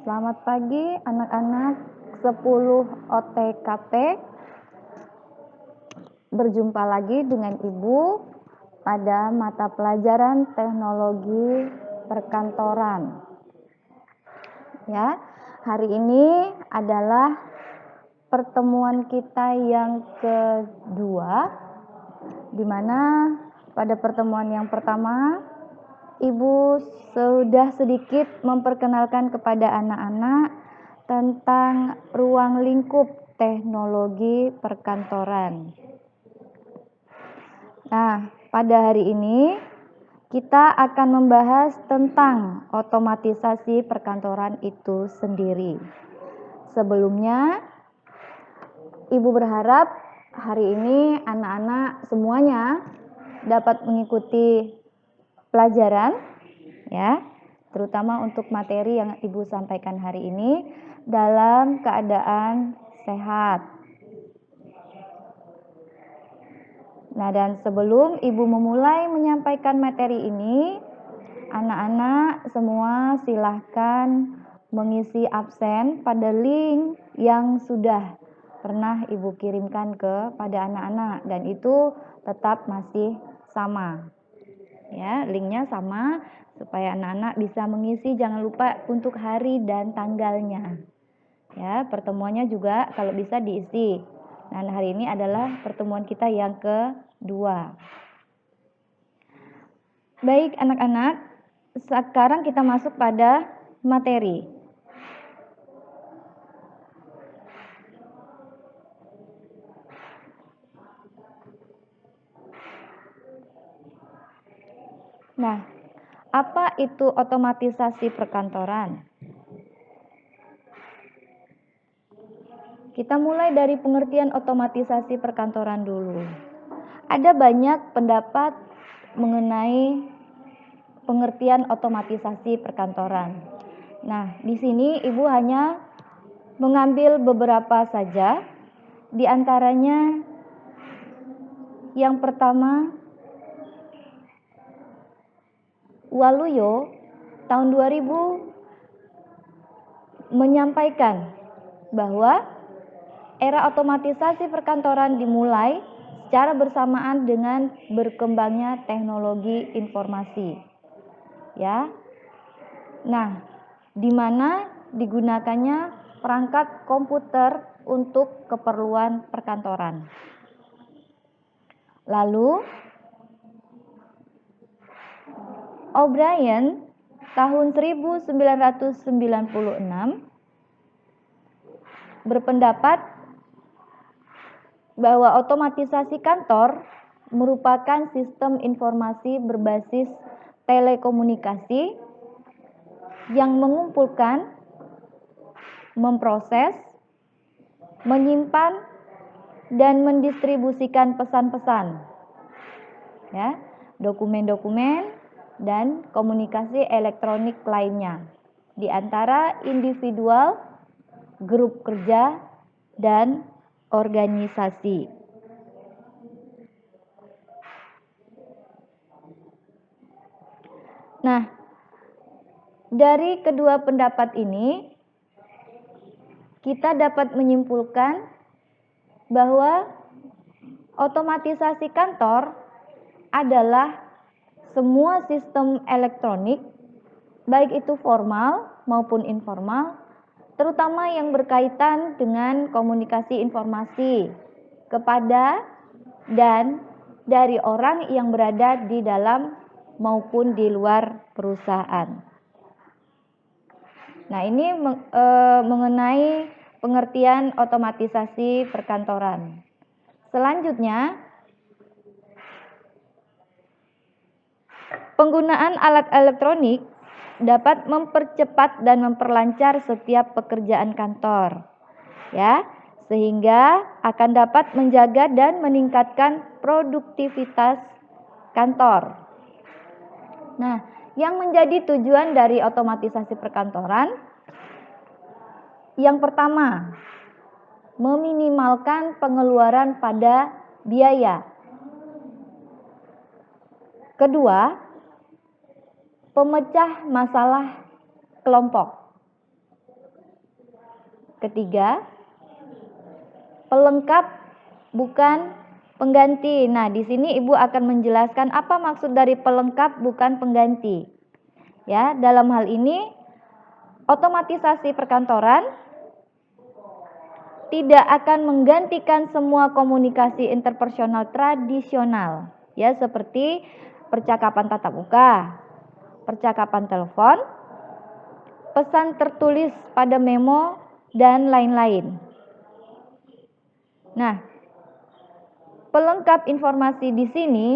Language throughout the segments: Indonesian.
Selamat pagi anak-anak 10 OTKP. Berjumpa lagi dengan Ibu pada mata pelajaran teknologi perkantoran. Ya, hari ini adalah pertemuan kita yang kedua, di mana pada pertemuan yang pertama Ibu sudah sedikit memperkenalkan kepada anak-anak tentang ruang lingkup teknologi perkantoran. Nah, pada hari ini kita akan membahas tentang otomatisasi perkantoran itu sendiri. Sebelumnya, Ibu berharap hari ini anak-anak semuanya dapat mengikuti pelajaran, ya, terutama untuk materi yang Ibu sampaikan hari ini dalam keadaan sehat. Nah, dan sebelum Ibu memulai menyampaikan materi ini, anak-anak semua silahkan mengisi absen pada link yang sudah pernah Ibu kirimkan kepada anak-anak, dan itu tetap masih sama. Ya, linknya sama supaya anak-anak bisa mengisi. Jangan lupa untuk hari dan tanggalnya. Ya, pertemuannya juga kalau bisa diisi. Nah, hari ini adalah pertemuan kita yang kedua. Baik anak-anak, sekarang kita masuk pada materi. Nah, apa itu otomatisasi perkantoran? Kita mulai dari pengertian otomatisasi perkantoran dulu. Ada banyak pendapat mengenai pengertian otomatisasi perkantoran. Nah, di sini Ibu hanya mengambil beberapa saja. Di antaranya yang pertama, Waluyo tahun 2000 menyampaikan bahwa era otomatisasi perkantoran dimulai secara bersamaan dengan berkembangnya teknologi informasi. Ya. Nah, di mana digunakannya perangkat komputer untuk keperluan perkantoran. Lalu O'Brien tahun 1996 berpendapat bahwa otomatisasi kantor merupakan sistem informasi berbasis telekomunikasi yang mengumpulkan, memproses, menyimpan, dan mendistribusikan pesan-pesan, ya, dokumen-dokumen dan komunikasi elektronik lainnya di antara individual, grup kerja, dan organisasi. Nah, dari kedua pendapat ini kita dapat menyimpulkan bahwa otomatisasi kantor adalah semua sistem elektronik, baik itu formal maupun informal, terutama yang berkaitan dengan komunikasi informasi kepada dan dari orang yang berada di dalam maupun di luar perusahaan. Nah, ini mengenai pengertian otomatisasi perkantoran. Selanjutnya, penggunaan alat elektronik dapat mempercepat dan memperlancar setiap pekerjaan kantor, ya, sehingga akan dapat menjaga dan meningkatkan produktivitas kantor. Nah, yang menjadi tujuan dari otomatisasi perkantoran, yang pertama, meminimalkan pengeluaran pada biaya. Kedua, pemecah masalah kelompok. Ketiga, pelengkap bukan pengganti. Nah, di sini Ibu akan menjelaskan apa maksud dari pelengkap bukan pengganti. Ya, dalam hal ini otomatisasi perkantoran tidak akan menggantikan semua komunikasi interpersonal tradisional, ya, seperti percakapan tatap muka, percakapan telepon, pesan tertulis pada memo, dan lain-lain. Nah, pelengkap informasi di sini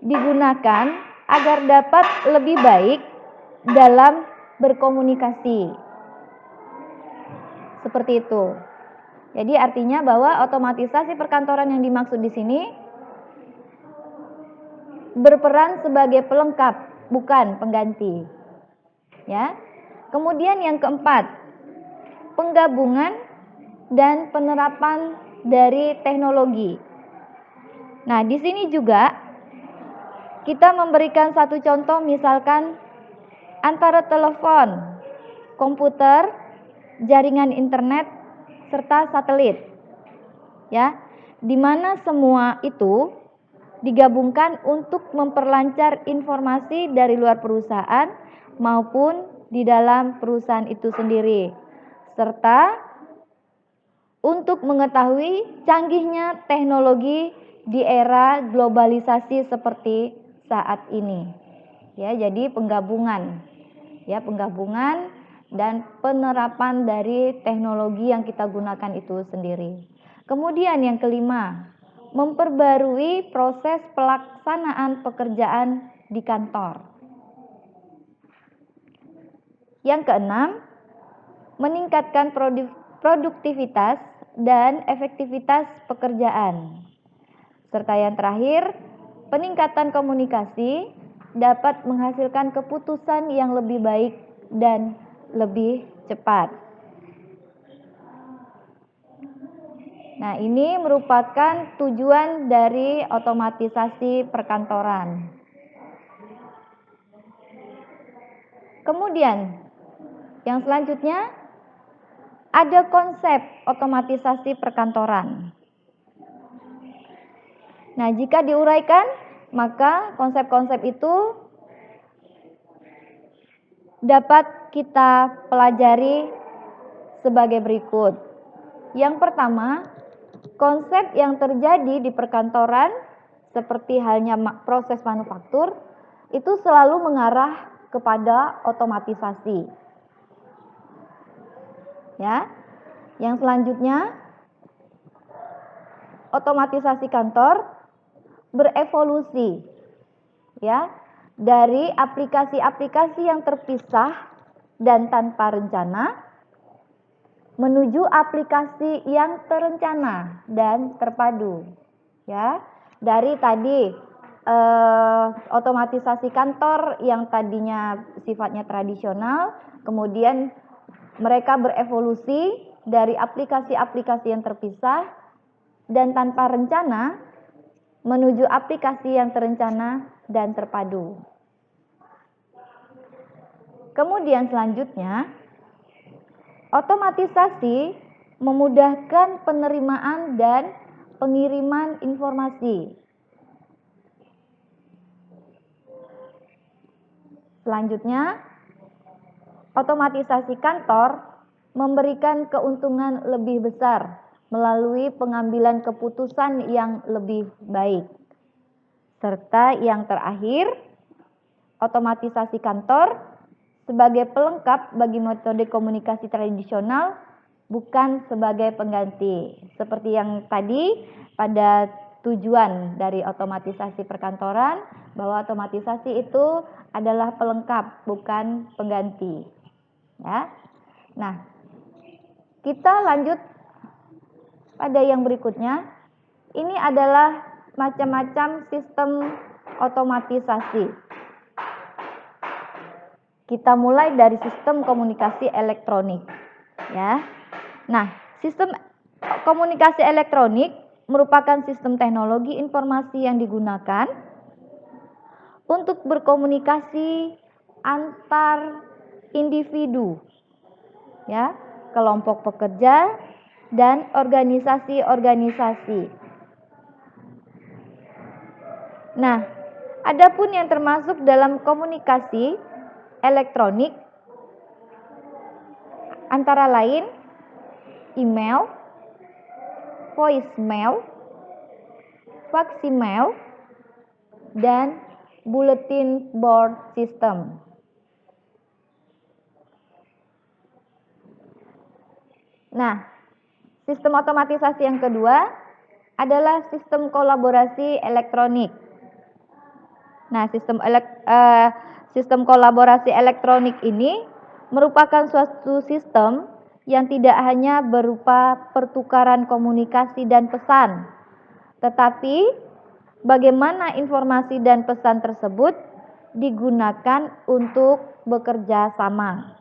digunakan agar dapat lebih baik dalam berkomunikasi. Seperti itu. Jadi artinya bahwa otomatisasi perkantoran yang dimaksud di sini berperan sebagai pelengkap, bukan pengganti. Ya. Kemudian yang keempat, penggabungan dan penerapan dari teknologi. Nah, di sini juga kita memberikan satu contoh, misalkan antara telepon, komputer, jaringan internet, serta satelit. Ya, di mana semua itu digabungkan untuk memperlancar informasi dari luar perusahaan maupun di dalam perusahaan itu sendiri, serta untuk mengetahui canggihnya teknologi di era globalisasi seperti saat ini. Ya, jadi penggabungan dan penerapan dari teknologi yang kita gunakan itu sendiri. Kemudian yang kelima, memperbarui proses pelaksanaan pekerjaan di kantor. Yang keenam, meningkatkan produktivitas dan efektivitas pekerjaan. Serta yang terakhir, peningkatan komunikasi dapat menghasilkan keputusan yang lebih baik dan lebih cepat. Nah, ini merupakan tujuan dari otomatisasi perkantoran. Kemudian, yang selanjutnya ada konsep otomatisasi perkantoran. Nah, jika diuraikan, maka konsep-konsep itu dapat kita pelajari sebagai berikut. Yang pertama, konsep yang terjadi di perkantoran seperti halnya proses manufaktur itu selalu mengarah kepada otomatisasi. Ya. Yang selanjutnya, otomatisasi kantor berevolusi, ya, dari aplikasi-aplikasi yang terpisah dan tanpa rencana menuju aplikasi yang terencana dan terpadu. Ya, dari tadi otomatisasi kantor yang tadinya sifatnya tradisional, kemudian mereka berevolusi dari aplikasi-aplikasi yang terpisah dan tanpa rencana menuju aplikasi yang terencana dan terpadu. Kemudian selanjutnya, otomatisasi memudahkan penerimaan dan pengiriman informasi. Selanjutnya, otomatisasi kantor memberikan keuntungan lebih besar melalui pengambilan keputusan yang lebih baik. Serta yang terakhir, otomatisasi kantor sebagai pelengkap bagi metode komunikasi tradisional, bukan sebagai pengganti. Seperti yang tadi pada tujuan dari otomatisasi perkantoran, bahwa otomatisasi itu adalah pelengkap, bukan pengganti. Ya. Nah, kita lanjut pada yang berikutnya. Ini adalah macam-macam sistem otomatisasi. Kita mulai dari sistem komunikasi elektronik, ya. Nah, sistem komunikasi elektronik merupakan sistem teknologi informasi yang digunakan untuk berkomunikasi antar individu, ya, kelompok pekerja, dan organisasi-organisasi. Nah, adapun yang termasuk dalam komunikasi elektronik antara lain email, voicemail, faksimiles, dan bulletin board system. Nah, sistem otomatisasi yang kedua adalah sistem kolaborasi elektronik. Nah, sistem kolaborasi elektronik ini merupakan suatu sistem yang tidak hanya berupa pertukaran komunikasi dan pesan, tetapi bagaimana informasi dan pesan tersebut digunakan untuk bekerja sama.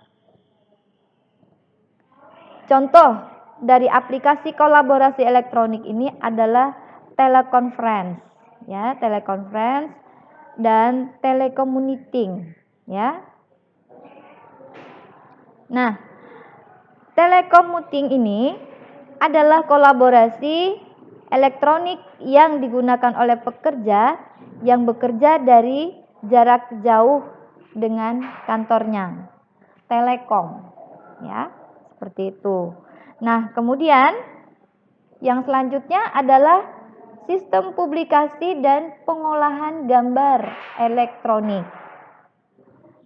Contoh dari aplikasi kolaborasi elektronik ini adalah teleconference, ya, teleconference dan telecommuting, ya. Nah, telecommuting ini adalah kolaborasi elektronik yang digunakan oleh pekerja yang bekerja dari jarak jauh dengan kantornya. Telekom, ya, seperti itu. Nah, kemudian yang selanjutnya adalah sistem publikasi dan pengolahan gambar elektronik.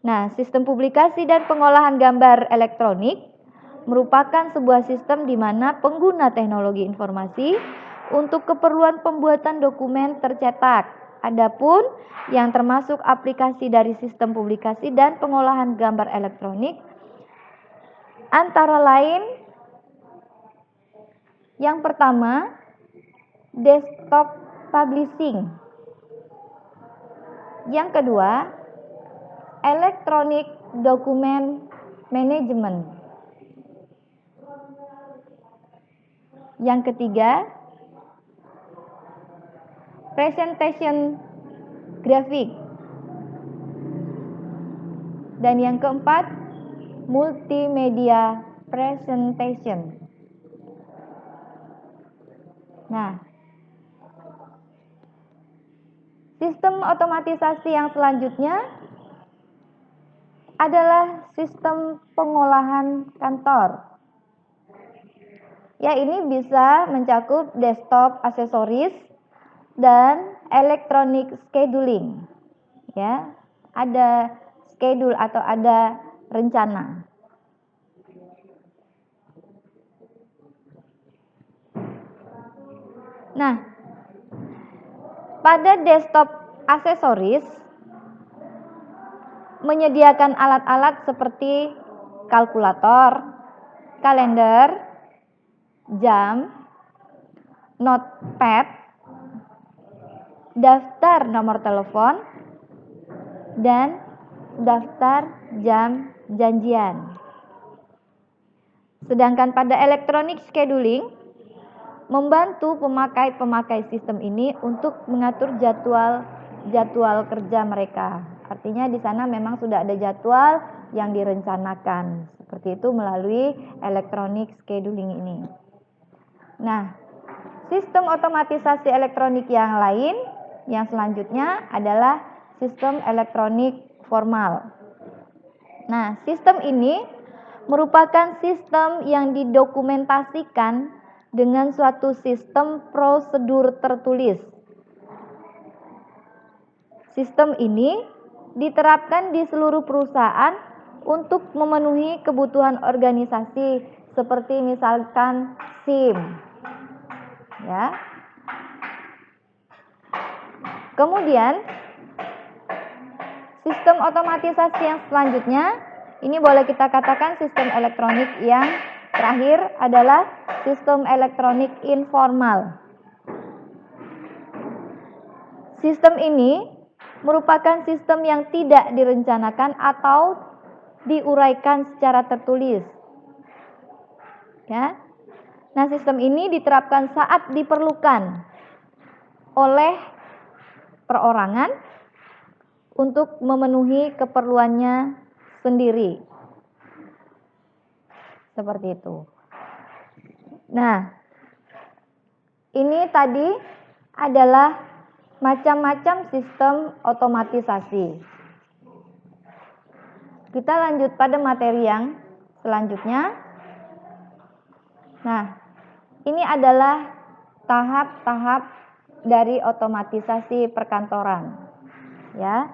Nah, sistem publikasi dan pengolahan gambar elektronik merupakan sebuah sistem di mana pengguna teknologi informasi untuk keperluan pembuatan dokumen tercetak. Adapun yang termasuk aplikasi dari sistem publikasi dan pengolahan gambar elektronik antara lain yang pertama, desktop publishing. Yang kedua, electronic document management. Yang ketiga, presentation graphic. Dan yang keempat, multimedia presentation. Nah, sistem otomatisasi yang selanjutnya adalah sistem pengolahan kantor. Ya, ini bisa mencakup desktop aksesoris dan electronic scheduling. Ya, ada schedule atau ada rencana. Nah, pada desktop aksesoris menyediakan alat-alat seperti kalkulator, kalender, jam, notepad, daftar nomor telepon, dan daftar jam janjian. Sedangkan pada electronic scheduling membantu pemakai sistem ini untuk mengatur jadwal kerja mereka. Artinya di sana memang sudah ada jadwal yang direncanakan. Seperti itu melalui electronic scheduling ini. Nah, sistem otomatisasi elektronik yang lain yang selanjutnya adalah sistem elektronik formal. Nah, sistem ini merupakan sistem yang didokumentasikan dengan suatu sistem prosedur tertulis. Sistem ini diterapkan di seluruh perusahaan untuk memenuhi kebutuhan organisasi seperti misalkan SIM. Ya. Kemudian sistem otomatisasi yang selanjutnya ini boleh kita katakan sistem elektronik yang terakhir adalah sistem elektronik informal. Sistem ini merupakan sistem yang tidak direncanakan atau diuraikan secara tertulis. Ya. Nah, sistem ini diterapkan saat diperlukan oleh perorangan untuk memenuhi keperluannya sendiri. Seperti itu. Nah, ini tadi adalah macam-macam sistem otomatisasi. Kita lanjut pada materi yang selanjutnya. Nah, ini adalah tahap-tahap dari otomatisasi perkantoran. Ya.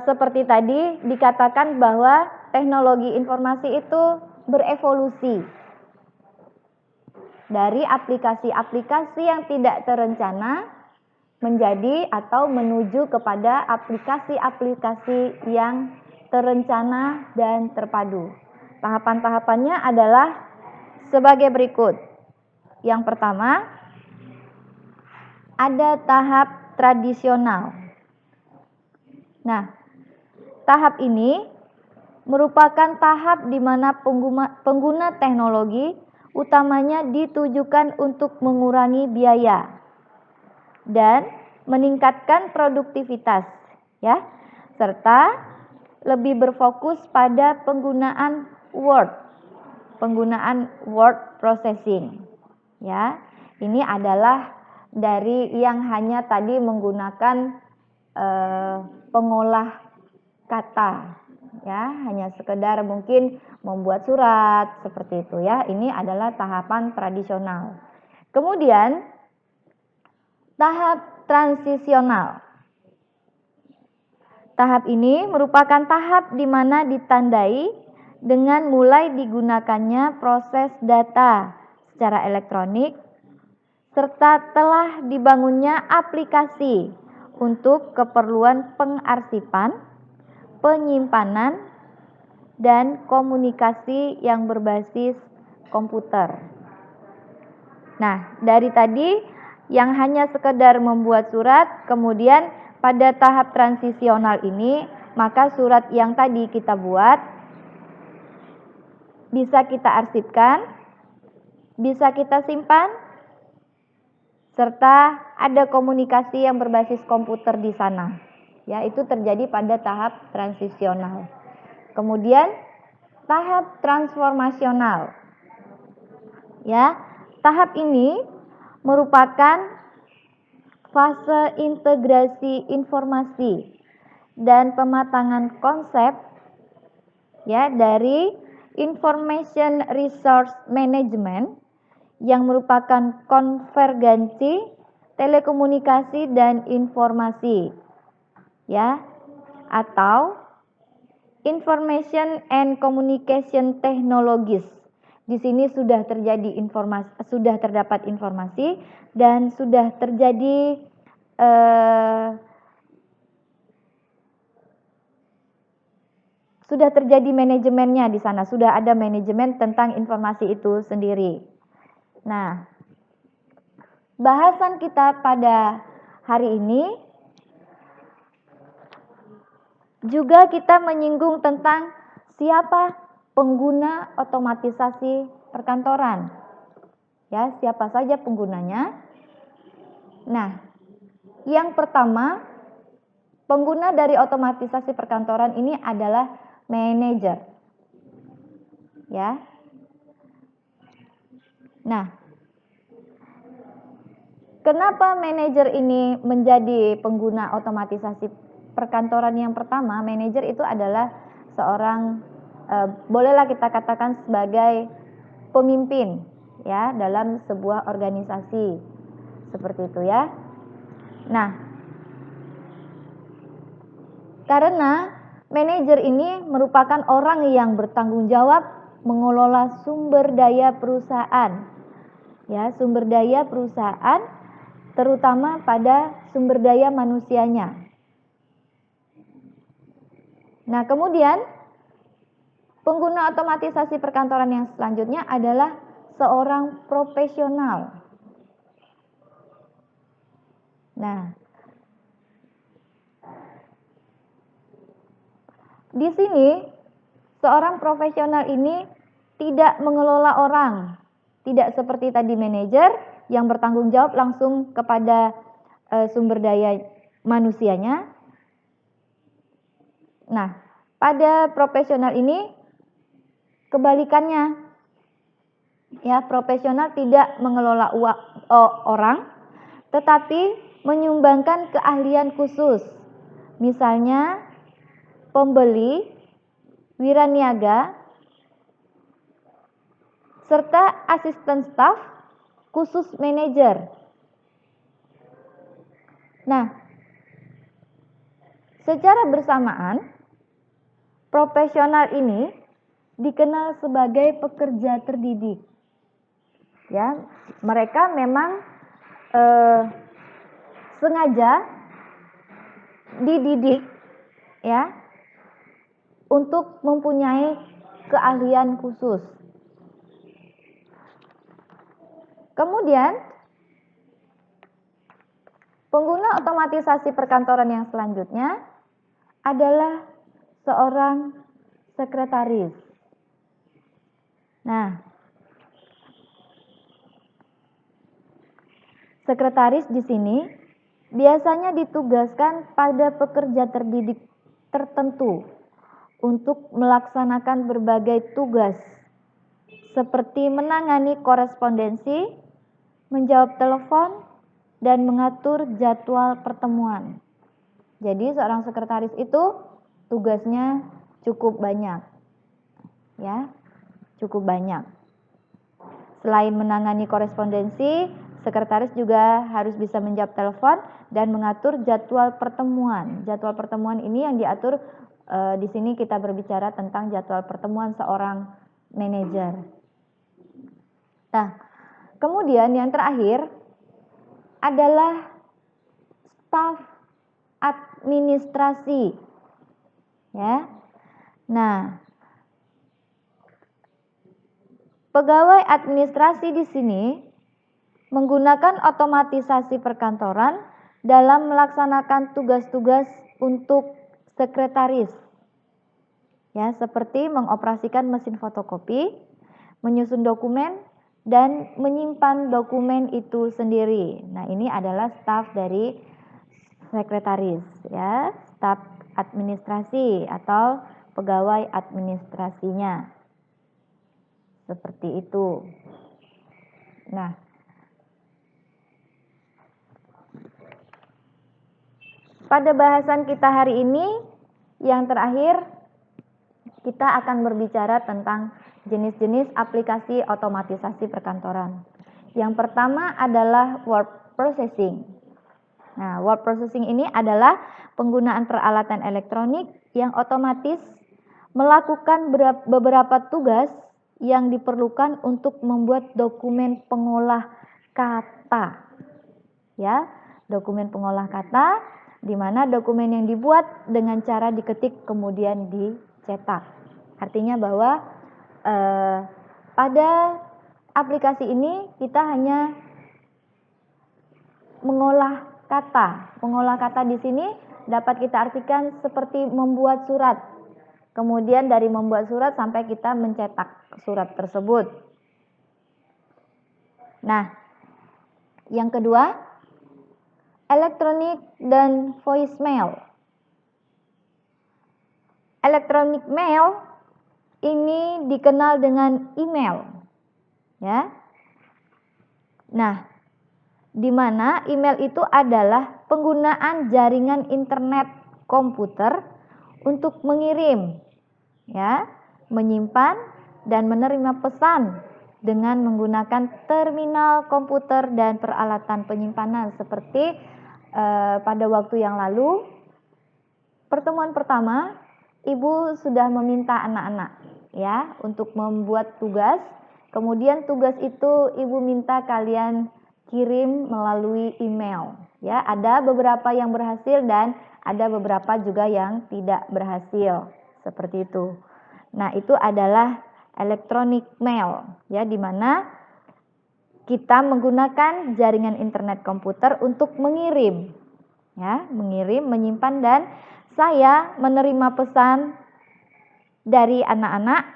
Seperti tadi dikatakan bahwa teknologi informasi itu berevolusi dari aplikasi-aplikasi yang tidak terencana menjadi atau menuju kepada aplikasi-aplikasi yang terencana dan terpadu. Tahapan-tahapannya adalah sebagai berikut. Yang pertama, ada tahap tradisional. Nah, tahap ini merupakan tahap di mana pengguna teknologi utamanya ditujukan untuk mengurangi biaya dan meningkatkan produktivitas, ya, serta lebih berfokus pada penggunaan word processing. Ya, ini adalah dari yang hanya tadi menggunakan pengolah kata, ya, hanya sekedar mungkin membuat surat seperti itu, ya. Ini adalah tahapan tradisional. Kemudian tahap transisional. Tahap ini merupakan tahap di mana ditandai dengan mulai digunakannya proses data secara elektronik serta telah dibangunnya aplikasi untuk keperluan pengarsipan, penyimpanan, dan komunikasi yang berbasis komputer. Nah, dari tadi yang hanya sekedar membuat surat, kemudian pada tahap transisional ini, maka surat yang tadi kita buat bisa kita arsipkan, bisa kita simpan, serta ada komunikasi yang berbasis komputer di sana. Ya, itu terjadi pada tahap transisional. Kemudian tahap transformasional. Ya, tahap ini merupakan fase integrasi informasi dan pematangan konsep, ya, dari information resource management yang merupakan konvergensi telekomunikasi dan informasi, ya, atau information and communication technologies. Di sini sudah terjadi sudah terdapat informasi dan sudah terjadi manajemennya di sana, sudah ada manajemen tentang informasi itu sendiri. Nah, bahasan kita pada hari ini juga kita menyinggung tentang siapa pengguna otomatisasi perkantoran. Ya, siapa saja penggunanya? Nah, yang pertama, pengguna dari otomatisasi perkantoran ini adalah manajer. Ya. Nah, kenapa manajer ini menjadi pengguna otomatisasi perkantoran yang pertama? Manajer itu adalah seorang bolehlah kita katakan sebagai pemimpin, ya, dalam sebuah organisasi seperti itu, ya. Nah, karena manajer ini merupakan orang yang bertanggung jawab mengelola sumber daya perusahaan, ya, sumber daya perusahaan terutama pada sumber daya manusianya. Nah, kemudian pengguna otomatisasi perkantoran yang selanjutnya adalah seorang profesional. Nah, di sini seorang profesional ini tidak mengelola orang, tidak seperti tadi manajer yang bertanggung jawab langsung kepada sumber daya manusianya. Nah, pada profesional ini kebalikannya. Ya, profesional tidak mengelola orang, tetapi menyumbangkan keahlian khusus. Misalnya pembeli, wiraniaga, serta asisten staf khusus manajer. Nah, secara bersamaan, profesional ini dikenal sebagai pekerja terdidik. Ya, mereka memang sengaja dididik, ya, untuk mempunyai keahlian khusus. Kemudian, pengguna otomatisasi perkantoran yang selanjutnya adalah seorang sekretaris. Nah, sekretaris di sini biasanya ditugaskan pada pekerja terdidik tertentu untuk melaksanakan berbagai tugas seperti menangani korespondensi, menjawab telepon, dan mengatur jadwal pertemuan. Jadi seorang sekretaris itu tugasnya cukup banyak. Ya, cukup banyak. Selain menangani korespondensi, sekretaris juga harus bisa menjawab telepon dan mengatur jadwal pertemuan. Jadwal pertemuan ini yang diatur di sini kita berbicara tentang jadwal pertemuan seorang manajer. Nah, kemudian yang terakhir adalah staf administrasi. Ya. Nah, pegawai administrasi di sini menggunakan otomatisasi perkantoran dalam melaksanakan tugas-tugas untuk sekretaris. Ya, seperti mengoperasikan mesin fotokopi, menyusun dokumen, dan menyimpan dokumen itu sendiri. Nah, ini adalah staf dari sekretaris, ya, staf administrasi atau pegawai administrasinya. Seperti itu. Nah, pada bahasan kita hari ini yang terakhir kita akan berbicara tentang jenis-jenis aplikasi otomatisasi perkantoran. Yang pertama adalah word processing. Nah, word processing ini adalah penggunaan peralatan elektronik yang otomatis melakukan beberapa tugas yang diperlukan untuk membuat dokumen pengolah kata. Ya, dokumen pengolah kata di mana dokumen yang dibuat dengan cara diketik kemudian dicetak. Artinya bahwa pada aplikasi ini kita hanya mengolah kata. Mengolah kata di sini dapat kita artikan seperti membuat surat. Kemudian dari membuat surat sampai kita mencetak surat tersebut. Nah, yang kedua, elektronik dan voicemail. Elektronik mail ini dikenal dengan email. Ya. Nah, di mana email itu adalah penggunaan jaringan internet komputer untuk mengirim, ya, menyimpan dan menerima pesan dengan menggunakan terminal komputer dan peralatan penyimpanan seperti pada waktu yang lalu pertemuan pertama Ibu sudah meminta anak-anak, ya, untuk membuat tugas. Kemudian tugas itu Ibu minta kalian kirim melalui email. Ya, ada beberapa yang berhasil dan ada beberapa juga yang tidak berhasil. Seperti itu. Nah, itu adalah electronic mail, ya, di mana kita menggunakan jaringan internet komputer untuk mengirim, ya, mengirim, menyimpan, dan saya menerima pesan dari anak-anak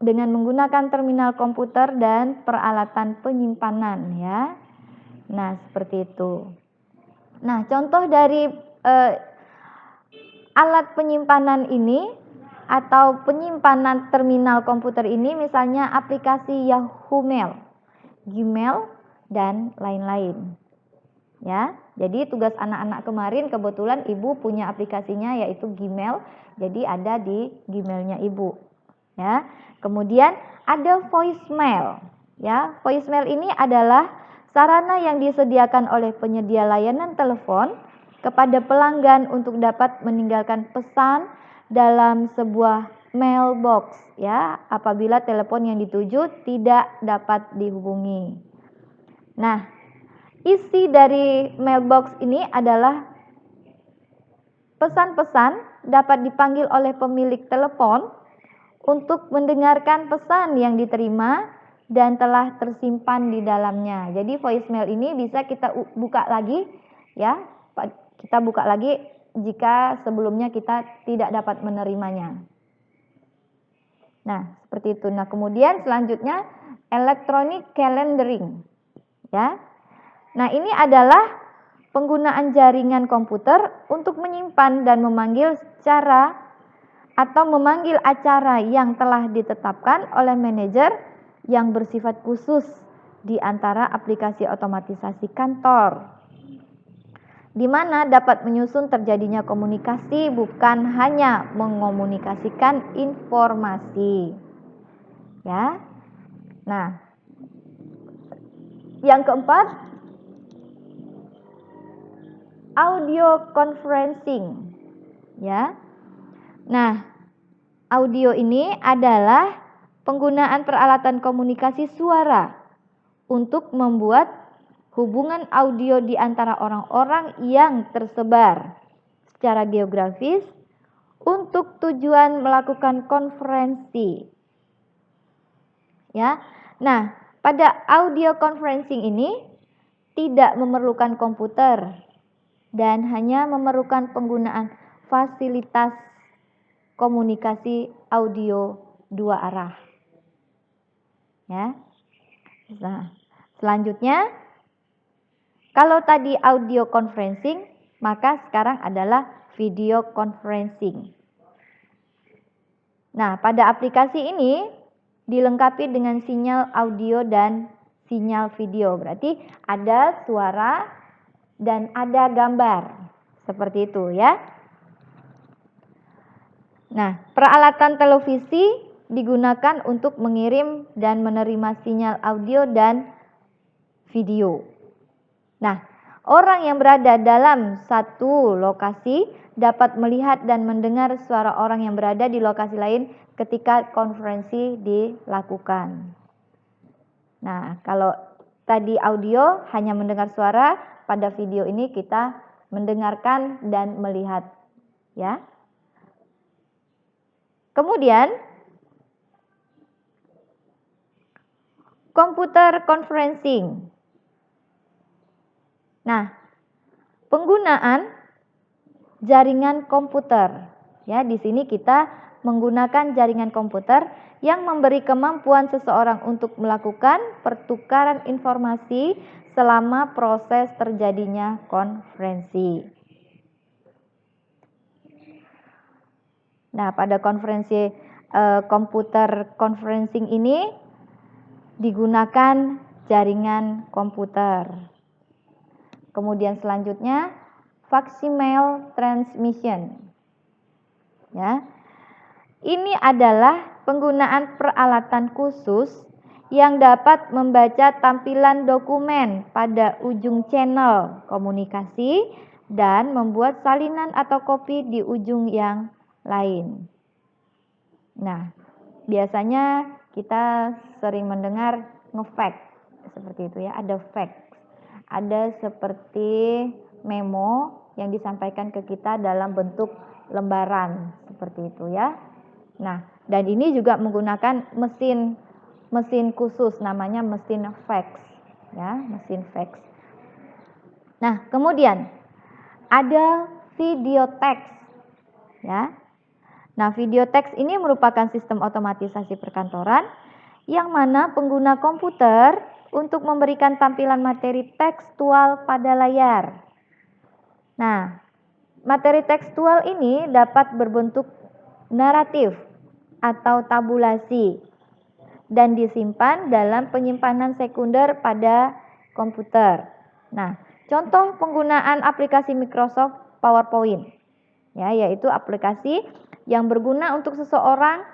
dengan menggunakan terminal komputer dan peralatan penyimpanan, ya. Nah, seperti itu. Nah, contoh dari alat penyimpanan ini atau penyimpanan terminal komputer ini misalnya aplikasi Yahoo Mail, Gmail, dan lain-lain. Ya, jadi tugas anak-anak kemarin kebetulan ibu punya aplikasinya yaitu Gmail, jadi ada di Gmailnya ibu. Ya, kemudian ada voicemail. Ya, voicemail ini adalah sarana yang disediakan oleh penyedia layanan telepon kepada pelanggan untuk dapat meninggalkan pesan dalam sebuah mailbox ya apabila telepon yang dituju tidak dapat dihubungi. Nah, isi dari mailbox ini adalah pesan-pesan dapat dipanggil oleh pemilik telepon untuk mendengarkan pesan yang diterima dan telah tersimpan di dalamnya. Jadi voicemail ini bisa kita buka lagi ya. Kita buka lagi jika sebelumnya kita tidak dapat menerimanya. Nah, seperti itu. Nah, kemudian selanjutnya electronic calendaring. Ya. Nah, ini adalah penggunaan jaringan komputer untuk menyimpan dan memanggil secara atau memanggil acara yang telah ditetapkan oleh manajer yang bersifat khusus di antara aplikasi otomatisasi kantor, di mana dapat menyusun terjadinya komunikasi bukan hanya mengomunikasikan informasi. Ya. Nah, yang keempat, audio conferencing. Ya. Nah, audio ini adalah penggunaan peralatan komunikasi suara untuk membuat hubungan audio di antara orang-orang yang tersebar secara geografis untuk tujuan melakukan konferensi. Ya. Nah, pada audio conferencing ini tidak memerlukan komputer dan hanya memerlukan penggunaan fasilitas komunikasi audio dua arah. Ya. Nah, selanjutnya kalau tadi audio conferencing, maka sekarang adalah video conferencing. Nah, pada aplikasi ini dilengkapi dengan sinyal audio dan sinyal video. Berarti ada suara dan ada gambar. Seperti itu ya. Nah, peralatan televisi digunakan untuk mengirim dan menerima sinyal audio dan video. Nah, orang yang berada dalam satu lokasi dapat melihat dan mendengar suara orang yang berada di lokasi lain ketika konferensi dilakukan. Nah, kalau tadi audio hanya mendengar suara, pada video ini kita mendengarkan dan melihat, ya. Kemudian computer conferencing. Nah, penggunaan jaringan komputer. Ya, di sini kita menggunakan jaringan komputer yang memberi kemampuan seseorang untuk melakukan pertukaran informasi selama proses terjadinya konferensi. Nah, pada konferensi computer conferencing ini digunakan jaringan komputer. Kemudian selanjutnya facsimile transmission. Ya. Ini adalah penggunaan peralatan khusus yang dapat membaca tampilan dokumen pada ujung channel komunikasi dan membuat salinan atau kopi di ujung yang lain. Nah, biasanya kita sering mendengar ngefax seperti itu ya, ada fax. Ada seperti memo yang disampaikan ke kita dalam bentuk lembaran seperti itu ya. Nah, dan ini juga menggunakan mesin khusus namanya mesin fax ya, mesin fax. Nah, kemudian ada video text ya. Nah, video text ini merupakan sistem otomatisasi perkantoran yang mana pengguna komputer untuk memberikan tampilan materi tekstual pada layar. Nah, materi tekstual ini dapat berbentuk naratif atau tabulasi dan disimpan dalam penyimpanan sekunder pada komputer. Nah, contoh penggunaan aplikasi Microsoft PowerPoint, ya, yaitu aplikasi yang berguna untuk seseorang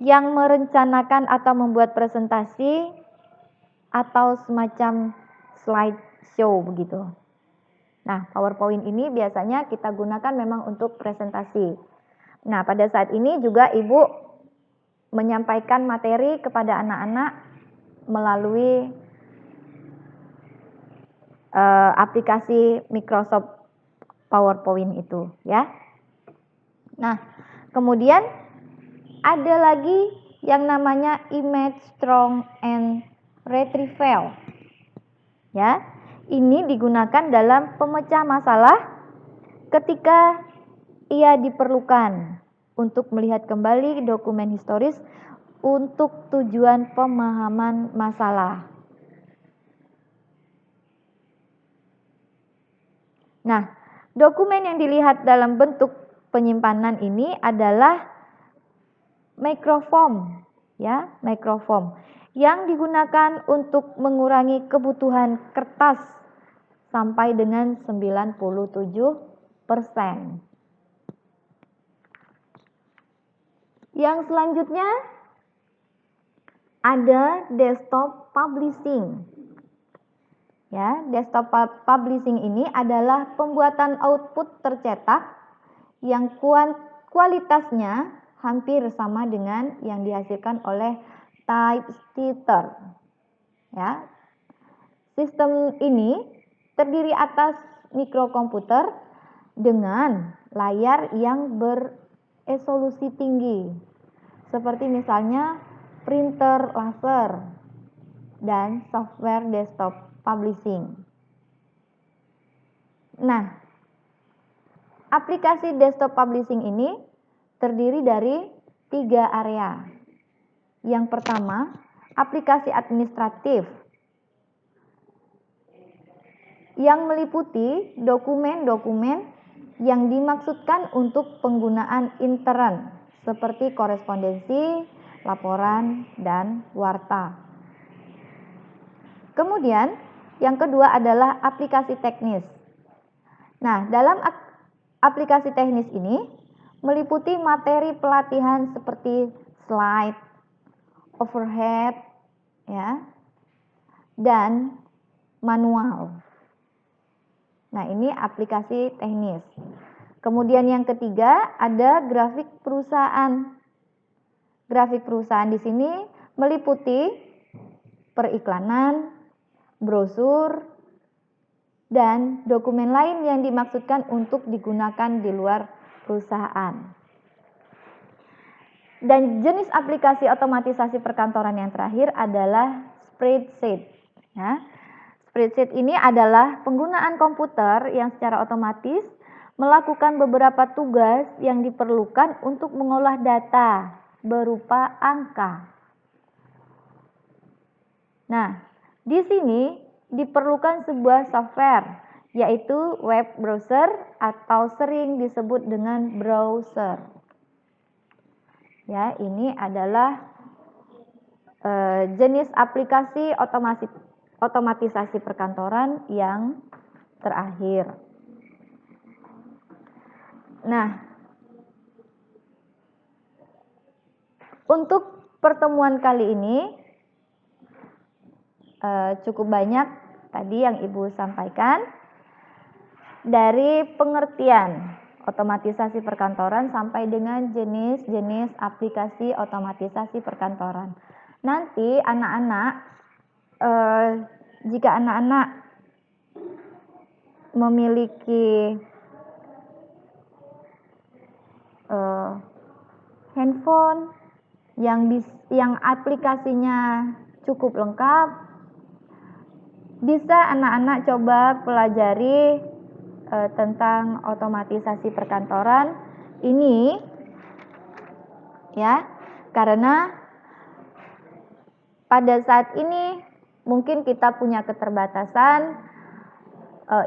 yang merencanakan atau membuat presentasi atau semacam slideshow begitu. Nah, PowerPoint ini biasanya kita gunakan memang untuk presentasi. Nah, pada saat ini juga Ibu menyampaikan materi kepada anak-anak melalui aplikasi Microsoft PowerPoint itu, ya. Nah, kemudian ada lagi yang namanya image strong and retrieval. Ya, ini digunakan dalam pemecah masalah ketika ia diperlukan untuk melihat kembali dokumen historis untuk tujuan pemahaman masalah. Nah, dokumen yang dilihat dalam bentuk penyimpanan ini adalah microform, ya, microform yang digunakan untuk mengurangi kebutuhan kertas sampai dengan 97%. Yang selanjutnya ada desktop publishing. Ya, desktop publishing ini adalah pembuatan output tercetak yang kualitasnya hampir sama dengan yang dihasilkan oleh typewriter. Ya. Sistem ini terdiri atas mikrokomputer dengan layar yang beresolusi tinggi, seperti misalnya printer laser dan software desktop publishing. Nah, aplikasi desktop publishing ini terdiri dari 3 area. Yang pertama, aplikasi administratif yang meliputi dokumen-dokumen yang dimaksudkan untuk penggunaan intern seperti korespondensi, laporan, dan warta. Kemudian, yang kedua adalah aplikasi teknis. Nah, dalam aplikasi teknis ini meliputi materi pelatihan seperti slide, overhead, ya, dan manual. Nah, ini aplikasi teknis. Kemudian yang ketiga ada grafik perusahaan. Grafik perusahaan di sini meliputi periklanan, brosur, dan dokumen lain yang dimaksudkan untuk digunakan di luar perusahaan. Dan jenis aplikasi otomatisasi perkantoran yang terakhir adalah spreadsheet. Ya. Spreadsheet ini adalah penggunaan komputer yang secara otomatis melakukan beberapa tugas yang diperlukan untuk mengolah data berupa angka. Nah, di sini diperlukan sebuah software, yaitu web browser atau sering disebut dengan browser. Ya, ini adalah jenis aplikasi otomatisasi perkantoran yang terakhir. Nah, untuk pertemuan kali ini cukup banyak tadi yang Ibu sampaikan dari pengertian otomatisasi perkantoran sampai dengan jenis-jenis aplikasi otomatisasi perkantoran. Nanti anak-anak, jika anak-anak memiliki handphone yang aplikasinya cukup lengkap, bisa anak-anak coba pelajari tentang otomatisasi perkantoran ini, ya, karena pada saat ini mungkin kita punya keterbatasan,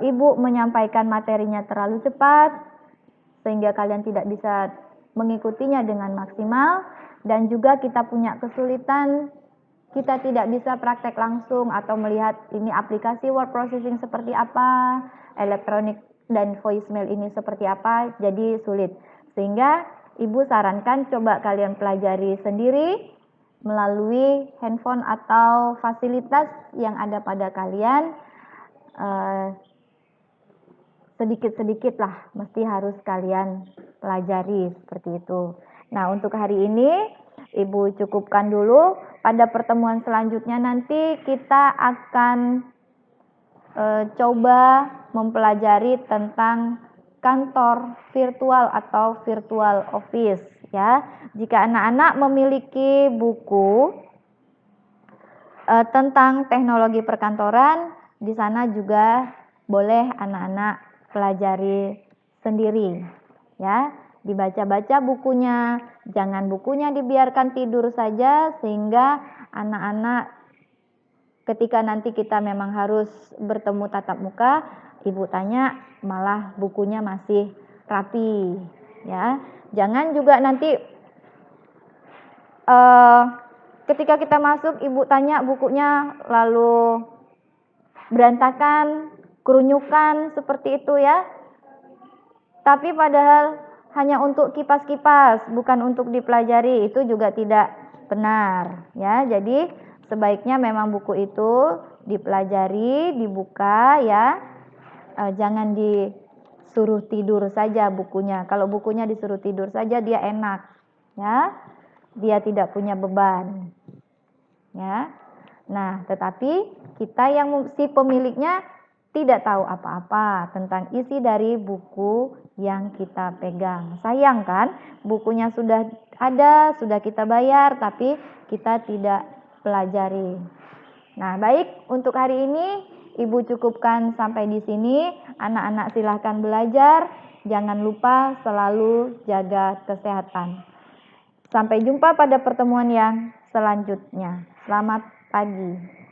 Ibu menyampaikan materinya terlalu cepat sehingga kalian tidak bisa mengikutinya dengan maksimal, dan juga kita punya kesulitan, kita tidak bisa praktek langsung atau melihat ini aplikasi word processing seperti apa, elektronik dan voicemail ini seperti apa, jadi sulit. Sehingga Ibu sarankan coba kalian pelajari sendiri melalui handphone atau fasilitas yang ada pada kalian. Sedikit-sedikit lah mesti harus kalian pelajari seperti itu. Nah, untuk hari ini Ibu cukupkan dulu. Pada pertemuan selanjutnya nanti kita akan coba mempelajari tentang kantor virtual atau virtual office ya. Jika anak-anak memiliki buku tentang teknologi perkantoran, di sana juga boleh anak-anak pelajari sendiri ya. Dibaca-baca bukunya, jangan bukunya dibiarkan tidur saja, sehingga anak-anak ketika nanti kita memang harus bertemu tatap muka, Ibu tanya malah bukunya masih rapi ya. Jangan juga nanti ketika kita masuk Ibu tanya bukunya lalu berantakan, kerunyukan seperti itu ya. Tapi padahal hanya untuk kipas-kipas, bukan untuk dipelajari, itu juga tidak benar ya. Jadi sebaiknya memang buku itu dipelajari, dibuka ya. Jangan disuruh tidur saja bukunya. Kalau bukunya disuruh tidur saja dia enak ya. Dia tidak punya beban. Ya. Nah, tetapi kita yang si pemiliknya tidak tahu apa-apa tentang isi dari buku yang kita pegang. Sayang kan? Bukunya sudah ada, sudah kita bayar, tapi kita tidak pelajari. Nah, baik, untuk hari ini Ibu cukupkan sampai di sini. Anak-anak silahkan belajar. Jangan lupa selalu jaga kesehatan. Sampai jumpa pada pertemuan yang selanjutnya. Selamat pagi.